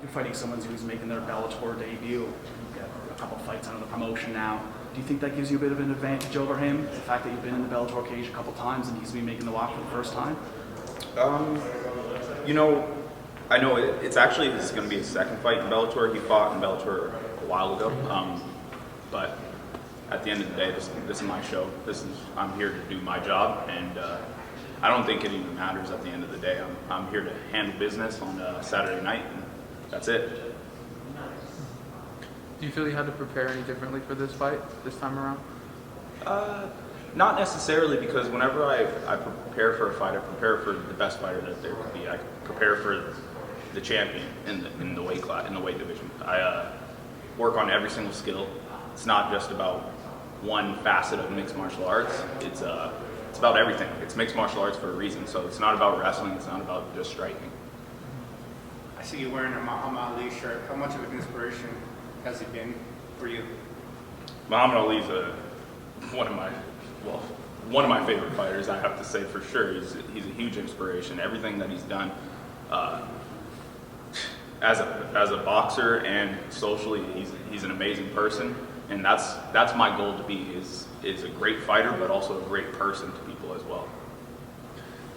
you're fighting someone who's making their Bellator debut. You've got a couple fights under the promotion now. Do you think that gives you a bit of an advantage over him? The fact that you've been in the Bellator cage a couple times and he's been making the walk for the first time? You know, I know it's actually, this is going to be his second fight in Bellator. He fought in Bellator a while ago. But at the end of the day, this is my show. I'm here to do my job, and I don't think it even matters at the end of the day. I'm here to handle business on Saturday night, and that's it. Do you feel you had to prepare any differently for this fight this time around? Not necessarily, because whenever I prepare for a fight, I prepare for the best fighter that there could be. I prepare for the champion in the weight class, in the weight division. I work on every single skill. It's not just about one facet of mixed martial arts. It's about everything. It's mixed martial arts for a reason. So it's not about wrestling. It's not about just striking. I see you wearing a Muhammad Ali shirt. How much of an inspiration has he been for you? Muhammad Ali's one of my favorite fighters. I have to say for sure. He's a huge inspiration. Everything that he's done, as a boxer and socially, he's an amazing person. And that's my goal to be is a great fighter, but also a great person to people as well.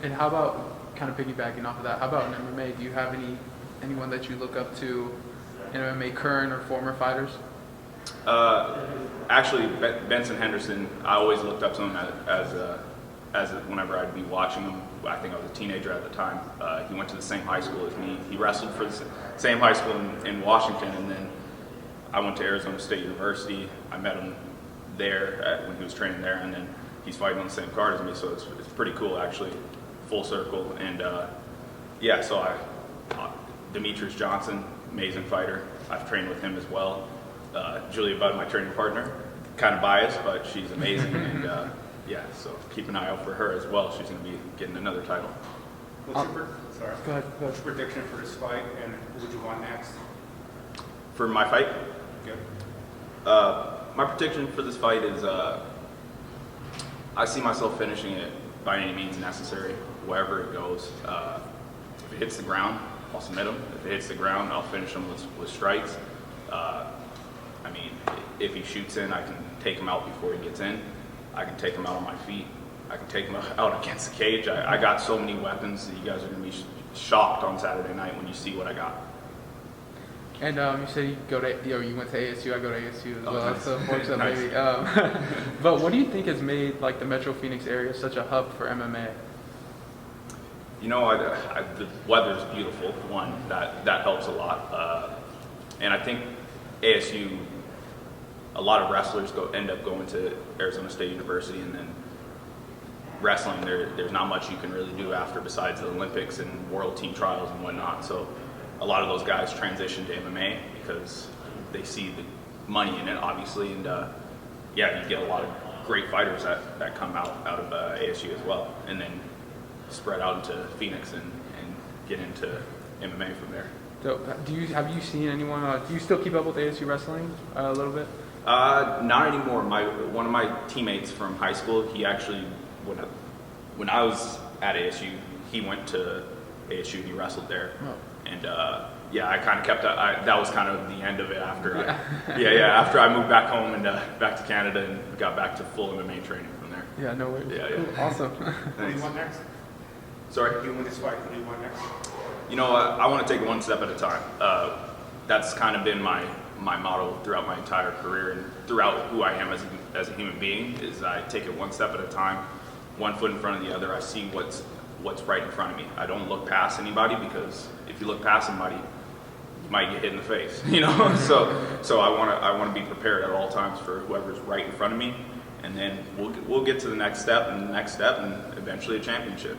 And how about, kind of piggybacking off of that, how about in MMA? Do you have anyone that you look up to in MMA, current or former fighters? Actually, Benson Henderson, I always looked up to him as whenever I'd be watching him. I think I was a teenager at the time. He went to the same high school as me. He wrestled for the same high school in Washington, and then I went to Arizona State University. I met him there when he was training there, and then he's fighting on the same card as me, so it's pretty cool, actually, full circle. And yeah, so Demetrius Johnson, amazing fighter. I've trained with him as well. Julia Budd, my training partner, kind of biased, but she's amazing, and yeah, so keep an eye out for her as well. She's going to be getting another title. What's Go ahead. What's your prediction for this fight, and who would you want next? For my fight? Good. My prediction for this fight is I see myself finishing it by any means necessary, wherever it goes. If it hits the ground, I'll submit him. If it hits the ground, I'll finish him with strikes. I mean, if he shoots in, I can take him out before he gets in. I can take him out on my feet. I can take him out against the cage. I got so many weapons that you guys are going to be shocked on Saturday night when you see what I got. And you said you went to ASU. I go to ASU as well. Nice. So fortunate, Nice. maybe. But what do you think has made like the Metro Phoenix area such a hub for MMA? You know, the weather's beautiful. One, that helps a lot. And I think ASU, a lot of wrestlers end up going to Arizona State University, and then wrestling, there's not much you can really do after besides the Olympics and world team trials and whatnot. So a lot of those guys transition to MMA because they see the money in it, obviously, and yeah, you get a lot of great fighters that come out of ASU as well, and then spread out into Phoenix and get into MMA from there. So, have you seen anyone? Do you still keep up with ASU wrestling a little bit? Not anymore. One of my teammates from high school, he actually, when I was at ASU, he went to ASU. He wrestled there, and yeah, I kind of kept that. That was kind of the end of it after. After I moved back home and back to Canada and got back to full MMA training from there. Yeah, no worries. Yeah. Cool. Awesome. Who do you want next? Sorry. If you win this fight, who do you want next? You know, I want to take it one step at a time. That's kind of been my motto throughout my entire career and throughout who I am as a human being. Is I take it one step at a time, one foot in front of the other. I see what's right in front of me. I don't look past anybody, because if you look past somebody, you might get hit in the face. You know, so I want to be prepared at all times for whoever's right in front of me, and then we'll get to the next step and the next step, and eventually a championship.